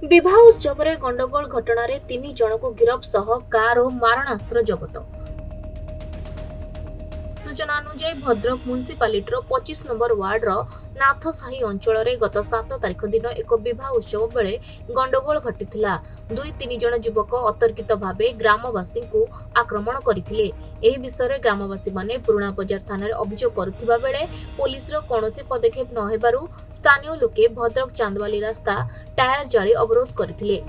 विवाह उत्सव में गंडगोल घटना रे 3 जन को गिरफ सह कार और मारणास्त्र जबत। सूचना अनुसार भद्रक म्युनिसिपालिटीर 25 नंबर वार्डर नाथसाही अंचल में गत 7 तारिख दिन एक विवाह उत्सव बेले गंडगोल घटिथिला। 2-3 जन युवक अतर्कित भावे ग्रामवासी को आक्रमण करथिले। एही विषय ग्रामवासी माने पुराना बजार थाना रे अभियोग करुथिबा बेले पुलिस रो कोनोसी पदक्षेप न हेबारु स्थानीय लोके भद्रक चांदवाली रास्ता टायर जाली अवरोध करथिले।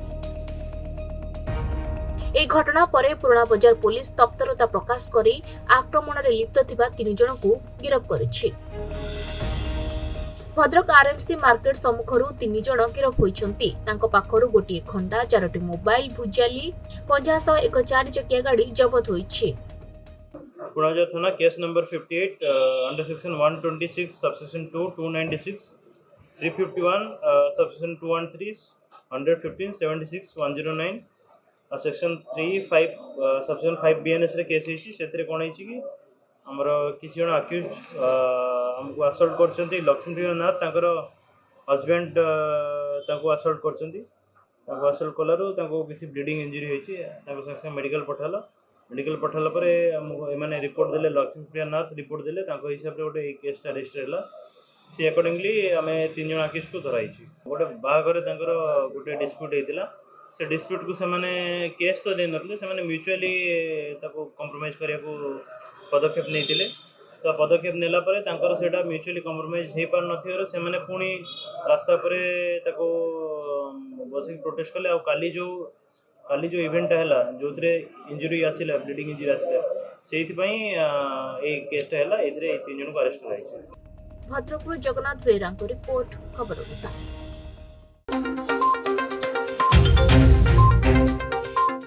এই ঘটনা পরে পুরানা বজার পুলিশ তৎপরতা প্রকাশ করে আক্রমণে লিপ্ত থিবা 3 জনকু গিরফ করেছে। ভদ্রক আরএমসি মার্কেট সম্মুখରୁ 3 ଜଣ ଗିରଫ ହୋଇଛନ୍ତି। ତାଙ୍କ ପାଖରୁ ଗୋଟିଏ ଖଣ୍ଡା, 4ଟି ମୋବାଇଲ, ଭୁଜାଲି, 50 ଏକ 4 ଚକିଆ ଗାଡ଼ି ଜବତ ହୋଇଛି। पुराना थाना case number 58 under section 126 subsection 2 296 351 subsection 213 115 76 109 section 35 subsection 5 BNS रे केस हिची सेतरे कोन हिची कि हमर किसी जन अक्यूज हमको असल्ट करछंती लक्ष्मीप्रिय नाथ तांकर हस्बैंड तांको असल्ट करछंती तांको असल्ट कलारु तांको किसी ब्लीडिंग इंजरी होईची तांको संगे मेडिकल पठाला पर एमाने रिपोर्ट देले लक्ष्मीप्रिय नाथ रिपोर्ट देले तांको हिसाब रे गोटे केसटा रजिस्टर हैला सी अकॉर्डिंगली आमे 3 जन अक्यूज को धराइची गोटे बाहाघरे तांकर गोटे डिस्प्यूट हेतिला से डिस्प्यूट को से केस तो दे नथले से म्यूचुअली ताको कॉम्प्रोमाइज करिया को पदक्षेप नहीं तो पदक्षेप नेला परे तांकर सेटा म्यूचुअली कॉम्प्रोमाइज हे पार नथिवर से माने पुणी रास्ता परे ताको बसिक प्रोटेस्ट कले आ काली जो इवेंट हैला जोतरे इंजरी आसिला ब्लीडिंग इंजरी आसिला सेति पई ए केसटा हैला एथरे 3 जन को अरेस्ट कराई छै। भद्रकपुर जगन्नाथ बेरांको रिपोर्ट खबर अनुसार।